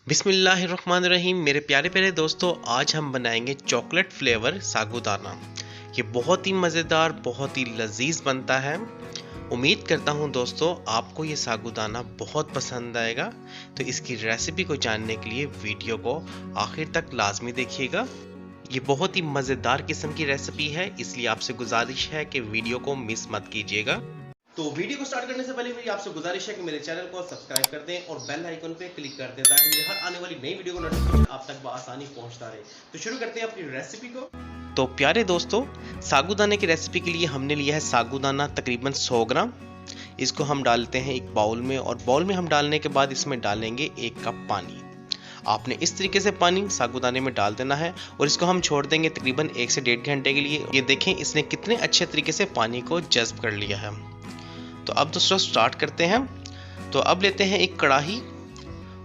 बिस्मिल्लाहिर्रहमानिर्रहीम। मेरे प्यारे प्यारे दोस्तों, आज हम बनाएंगे चॉकलेट फ्लेवर सागूदाना। ये बहुत ही मज़ेदार, बहुत ही लजीज बनता है। उम्मीद करता हूँ दोस्तों आपको ये सागूदाना बहुत पसंद आएगा। तो इसकी रेसिपी को जानने के लिए वीडियो को आखिर तक लाजमी देखिएगा। ये बहुत ही मज़ेदार किस्म की रेसिपी है, इसलिए आपसे गुजारिश है कि वीडियो को मिस मत कीजिएगा। तो वीडियो को स्टार्ट करने से पहले मेरी आपसे गुजारिश है कि मेरे चैनल को सब्सक्राइब कर दें और बेल आइकन पे क्लिक कर दें ताकि मेरी हर आने वाली नई वीडियो को नोटिफिकेशन आप तक बआसानी पहुंचता रहे। तो शुरू करते हैं अपनी रेसिपी को। तो प्यारे दोस्तों, सागूदाने की रेसिपी के लिए हमने लिया है सागूदाना तकरीबन 100 ग्राम। इसको हम डालते हैं एक बाउल में, और बाउल में हम डालने के बाद इसमें डालेंगे 1 कप पानी। आपने इस तरीके से पानी सागूदाने में डाल देना है और इसको हम छोड़ देंगे तकरीबन 1 से 1.5 घंटे के लिए। ये देखें इसने कितने अच्छे तरीके से पानी को जज्ब कर लिया है। तो अब दोस्तों स्टार्ट करते हैं। तो अब लेते हैं एक कढ़ाई,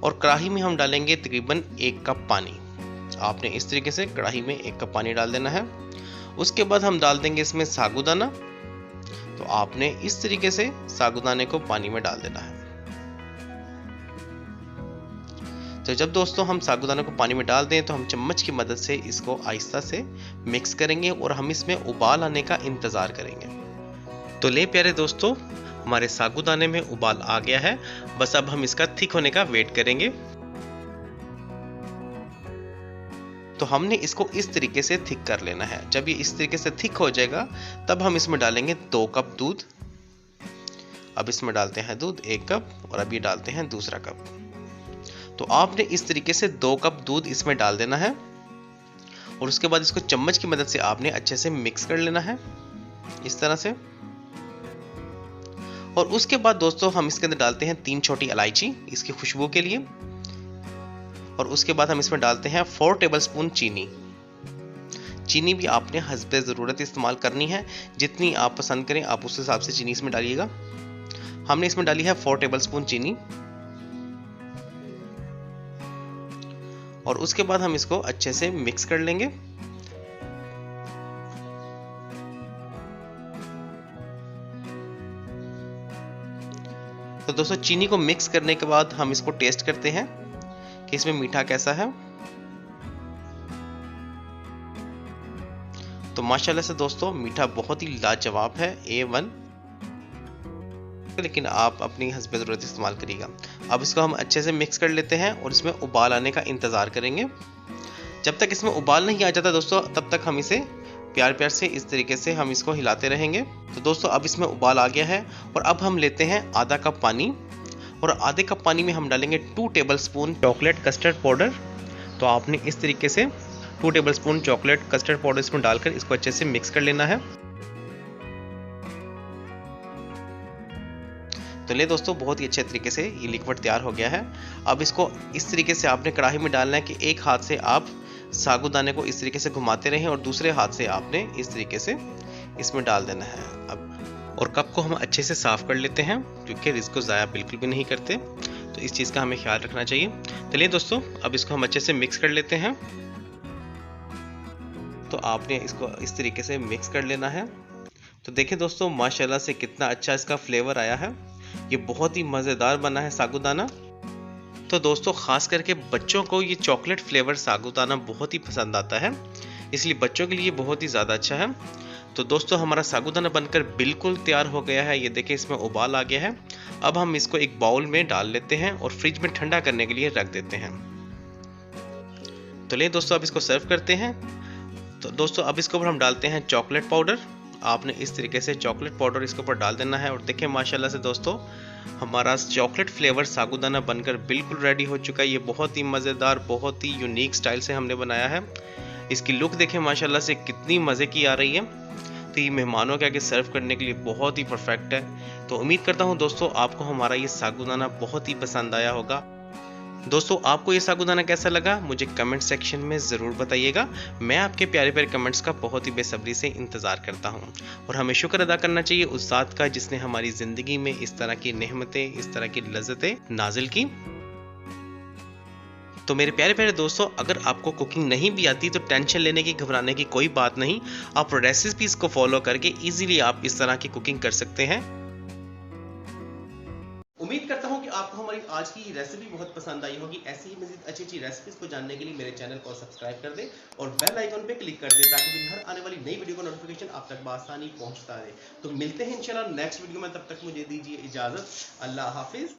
और कढ़ाई में हम डालेंगे तकरीबन 1 कप पानी। आपने इस तरीके से कढ़ाई में 1 कप पानी डाल देना है। उसके बाद हम डाल देंगे इसमें सागूदाना। तो आपने इस तरीके से सागूदाने को पानी में डाल देना है। तो जब दोस्तों हम सागूदाने को पानी में डाल दें तो हम चम्मच की मदद से इसको आहिस्ता से मिक्स करेंगे और हम इसमें उबाल आने का इंतज़ार करेंगे। तो ले प्यारे दोस्तों, हमारे सागूदाने में उबाल आ गया है। बस अब हम इसका थिक होने का वेट करेंगे। तो हमने इसको इस तरीके से थिक कर लेना है। जब ये इस तरीके से थिक हो जाएगा तब हम इसमें डालेंगे 2 कप दूध। अब इसमें डालते हैं दूध 1 कप, और अब ये डालते हैं दूसरा कप। तो आपने इस तरीके से 2 कप दूध इसमें डाल देना है, और उसके बाद इसको चम्मच की मदद से आपने अच्छे से मिक्स कर लेना है इस तरह से। और उसके बाद दोस्तों हम इसके अंदर डालते हैं 3 छोटी इलायची इसकी खुशबू के लिए, और उसके बाद हम इसमें डालते हैं 4 टेबलस्पून चीनी। चीनी भी आपने हस्बे ज़रूरत इस्तेमाल करनी है, जितनी आप पसंद करें आप उस हिसाब से चीनी इसमें डालिएगा। हमने इसमें डाली है 4 टेबलस्पून चीनी, और उसके बाद हम इसको अच्छे से मिक्स कर लेंगे। तो दोस्तों चीनी को मिक्स करने के बाद हम इसको टेस्ट करते हैं कि इसमें मीठा कैसा है। तो माशाल्लाह से दोस्तों मीठा बहुत ही लाजवाब है, A1। लेकिन आप अपनी हस्बे ज़रूरत इस्तेमाल करिएगा। अब इसको हम अच्छे से मिक्स कर लेते हैं और इसमें उबाल आने का इंतज़ार करेंगे। जब तक इसमें उबाल नहीं आ जाता दोस्तों तब तक हम इसे प्यार प्यार से इस तरीके से हम इसको हिलाते रहेंगे। तो दोस्तों अब इसमें उबाल आ गया है, और अब हम लेते हैं आधा कप पानी, और आधे कप पानी में हम डालेंगे 2 टेबलस्पून चॉकलेट कस्टर्ड पाउडर। तो आपने इस तरीके से 2 टेबलस्पून चॉकलेट कस्टर्ड पाउडर इसमें डालकर इसको अच्छे से मिक्स कर लेना है। तो ले दोस्तों बहुत ही अच्छे तरीके से ये लिक्विड तैयार हो गया है। अब इसको इस तरीके से आपने कढ़ाई में डालना है कि एक हाथ से आप सागूदाने को इस तरीके से घुमाते रहें और दूसरे हाथ से आपने इस तरीके से इसमें डाल देना है। अब और कप को हम अच्छे से साफ कर लेते हैं, क्योंकि इसको ज़ाया बिल्कुल भी नहीं करते, तो इस चीज़ का हमें ख्याल रखना चाहिए। चलिए दोस्तों अब इसको हम अच्छे से मिक्स कर लेते हैं। तो आपने इसको इस तरीके से मिक्स कर लेना है। तो देखिए दोस्तों माशाल्लाह से कितना अच्छा इसका फ्लेवर आया है। ये बहुत ही मज़ेदार बना है सागूदाना। तो दोस्तों ख़ास करके बच्चों को ये चॉकलेट फ्लेवर सागूदाना बहुत ही पसंद आता है, इसलिए बच्चों के लिए बहुत ही ज़्यादा अच्छा है। तो दोस्तों हमारा सागूदाना बनकर बिल्कुल तैयार हो गया है। ये देखिए इसमें उबाल आ गया है। अब हम इसको एक बाउल में डाल लेते हैं और फ्रिज में ठंडा करने के लिए रख देते हैं। तो ले दोस्तों अब इसको सर्व करते हैं। तो दोस्तों अब इसके ऊपर हम डालते हैं चॉकलेट पाउडर। आपने इस तरीके से चॉकलेट पाउडर इसके ऊपर डाल देना है, और देखें माशाल्लाह से दोस्तों हमारा चॉकलेट फ्लेवर सागूदाना बनकर बिल्कुल रेडी हो चुका है। ये बहुत ही मज़ेदार, बहुत ही यूनिक स्टाइल से हमने बनाया है। इसकी लुक देखें माशाल्लाह से कितनी मज़े की आ रही है। तो ये मेहमानों के आगे सर्व करने के लिए बहुत ही परफेक्ट है। तो उम्मीद करता हूँ दोस्तों आपको हमारा ये सागूदाना बहुत ही पसंद आया होगा। दोस्तों आपको ये सागूदाना कैसा लगा मुझे कमेंट सेक्शन में ज़रूर बताइएगा। मैं आपके प्यारे प्यारे कमेंट्स का बहुत ही बेसब्री से इंतज़ार करता हूँ। और हमें शुक्र अदा करना चाहिए उस ज़ात का जिसने हमारी ज़िंदगी में इस तरह की नेमतें, इस तरह की लज़्ज़तें नाजिल की। तो मेरे प्यारे प्यारे दोस्तों, अगर आपको कुकिंग नहीं भी आती तो टेंशन लेने की, घबराने की कोई बात नहीं। आप रेसिपीज़ को फॉलो करके ईजिली आप इस तरह की कुकिंग कर सकते हैं। उम्मीद करता हूँ कि आपको हमारी आज की रेसिपी बहुत पसंद आई होगी। ऐसी ही मजीद अच्छी अच्छी रेसिपीज को जानने के लिए मेरे चैनल को सब्सक्राइब कर दें और बेल आइकन पे क्लिक कर दें ताकि मेरी हर आने वाली नई वीडियो का नोटिफिकेशन आप तक बआसानी पहुंचता रहे। तो मिलते हैं इंशाल्लाह नेक्स्ट वीडियो में, तब तक मुझे दीजिए इजाजत। अल्लाह हाफिज।